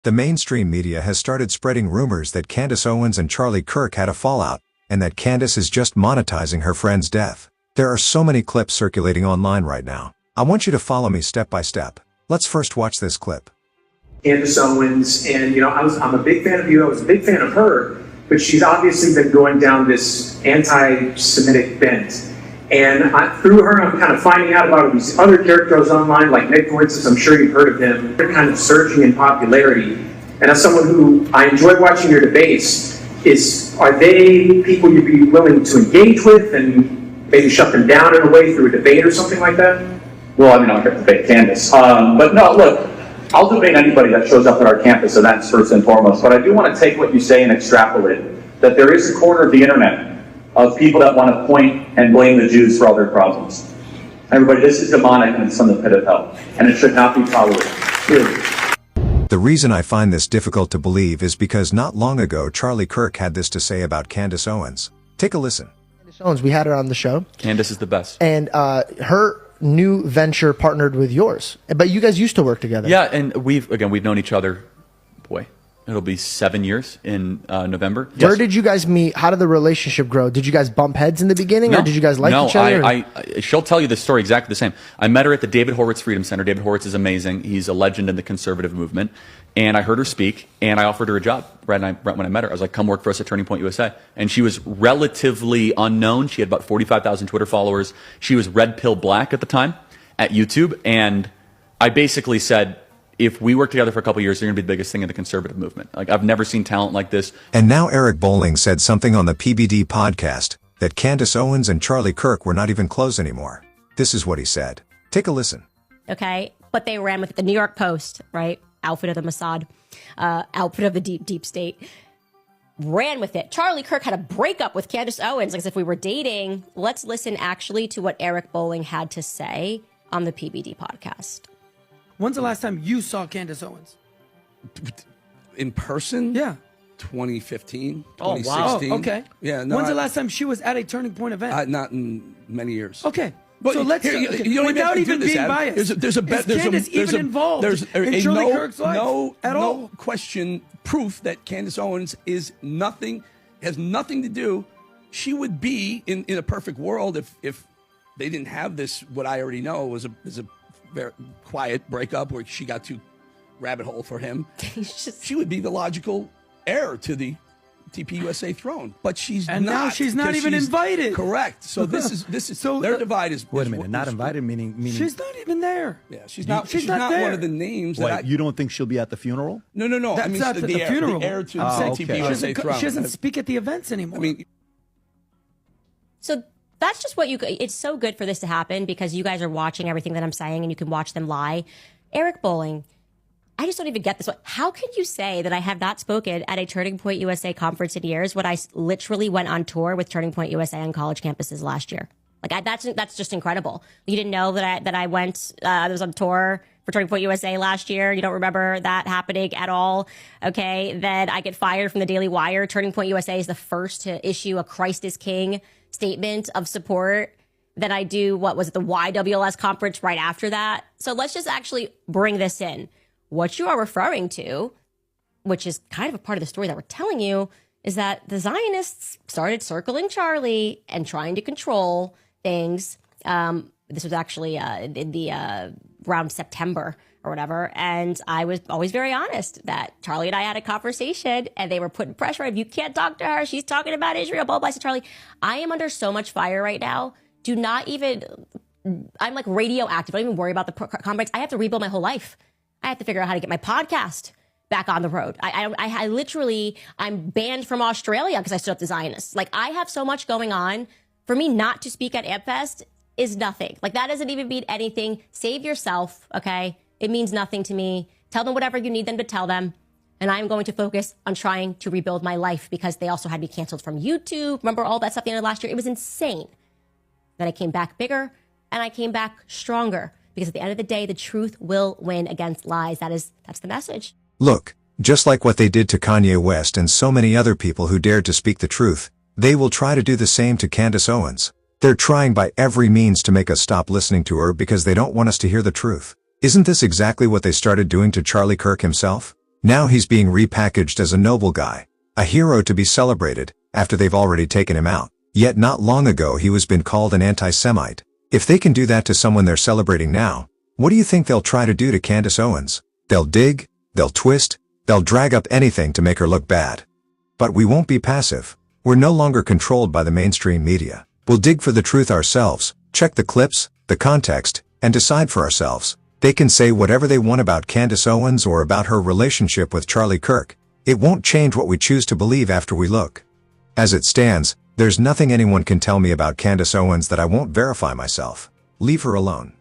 The mainstream media has started spreading rumors that Candace Owens and Charlie Kirk had a fallout, and that Candace is just monetizing her friend's death. There are so many clips circulating online right now. I want you to follow me step by step. Let's first watch this clip. Candace Owens, and I'm a big fan of you, I was a big fan of her, but she's obviously been going down this anti-Semitic bent. And through her, I'm kind of finding out about these other characters online, like Nick, for instance. I'm sure you've heard of him. They're kind of surging in popularity. And as someone who I enjoy watching your debates, are they people you'd be willing to engage with and maybe shut them down in a way through a debate or something like that? Well, I mean, I'll get to debate Candace. But no, look, I'll debate anybody that shows up at our campus, and that's first and foremost. But I do want to take what you say and extrapolate that there is a corner of the internet of people that want to point and blame the Jews for all their problems. Everybody, this is demonic and it's from the pit of hell, and it should not be tolerated. Period. The reason I find this difficult to believe is because not long ago Charlie Kirk had this to say about Candace Owens. Take a listen. Candace Owens, we had her on the show. Candace is the best. And her new venture partnered with yours. But you guys used to work together. Yeah, and we've known each other, boy, it'll be 7 years in November. Where did you guys meet? How did the relationship grow? Did you guys bump heads in the beginning, or did you guys like each other? No, she'll tell you the story exactly the same. I met her at the David Horowitz Freedom Center. David Horowitz is amazing. He's a legend in the conservative movement. And I heard her speak, and I offered her a job when I met her. I was like, come work for us at Turning Point USA. And she was relatively unknown. She had about 45,000 Twitter followers. She was red pill black at the time at YouTube. And I basically said, if we work together for a couple of years, you're going to be the biggest thing in the conservative movement. Like, I've never seen talent like this. And now Eric Bolling said something on the PBD podcast, that Candace Owens and Charlie Kirk were not even close anymore. This is what he said. Take a listen. Okay, but they ran with it. The New York Post, right? Outfit of the Mossad, outfit of the deep state, ran with it. Charlie Kirk had a breakup with Candace Owens, like as if we were dating. Let's listen actually to what Eric Bolling had to say on the PBD podcast. When's the last time you saw Candace Owens? In person? Yeah. 2015, Oh, 2016. wow. Oh, okay. Yeah. No, When's the last time she was at a Turning Point event? Not in many years. Okay. But So let's here, you don't without even even have to do being this, biased. There's a is Candace even involved in Charlie Kirk's life at all? No question, proof that Candace Owens is nothing, has nothing to do. She would be in a perfect world if they didn't have this. What I already know was a very quiet breakup where she got too rabbit hole for him. She would be the logical heir to the TPUSA throne, but she's And not. now she's not even invited. Correct. So this is So, their divide is. Wait a minute, not invited meaning She's not even there. Yeah, she's not. She's She's not not there. one of the names Wait, that I. you don't think she'll be at the funeral? No. That's I mean, not the the funeral. The heir to Oh, the okay. TPUSA throne. She doesn't speak at the events anymore. I mean, So that's just what it's so good for this to happen because you guys are watching everything that I'm saying and you can watch them lie. Eric Bolling, I just don't even get this one. How can you say that I have not spoken at a Turning Point USA conference in years when I literally went on tour with Turning Point USA on college campuses last year? Like that's just incredible. You didn't know that I went, I was on tour for Turning Point USA last year. You don't remember that happening at all. Okay. Then I get fired from the Daily Wire. Turning Point USA is the first to issue a Christ is King statement of support. Then I do, what was it, the YWLS conference right after that. So let's just actually bring this in. What you are referring to, which is kind of a part of the story that we're telling you, is that the Zionists started circling Charlie and trying to control things. This was actually in the around September or whatever. And I was always very honest that Charlie and I had a conversation and they were putting pressure on him. You can't talk to her. She's talking about Israel. Blah, blah. I said, Charlie, I am under so much fire right now. Do not even, I'm like radioactive. Don't even worry about the comments. I have to rebuild my whole life. I have to figure out how to get my podcast back on the road. I literally, I'm banned from Australia because I stood up to Zionists. Like, I have so much going on. For me not to speak at AmpFest is nothing. Like, that doesn't even mean anything. Save yourself, okay? It means nothing to me. Tell them whatever you need them to tell them. And I'm going to focus on trying to rebuild my life because they also had me canceled from YouTube. Remember all that stuff at the end of last year? It was insane. Then I came back bigger and I came back stronger. Because at the end of the day, the truth will win against lies. That's the message. Look, just like what they did to Kanye West and so many other people who dared to speak the truth, they will try to do the same to Candace Owens. They're trying by every means to make us stop listening to her because they don't want us to hear the truth. Isn't this exactly what they started doing to Charlie Kirk himself? Now he's being repackaged as a noble guy, a hero to be celebrated, after they've already taken him out. Yet not long ago he was been called an anti-Semite. If they can do that to someone they're celebrating now, what do you think they'll try to do to Candace Owens? They'll dig, they'll twist, they'll drag up anything to make her look bad. But we won't be passive. We're no longer controlled by the mainstream media. We'll dig for the truth ourselves, check the clips, the context, and decide for ourselves. They can say whatever they want about Candace Owens or about her relationship with Charlie Kirk. It won't change what we choose to believe after we look. As it stands, there's nothing anyone can tell me about Candace Owens that I won't verify myself. Leave her alone.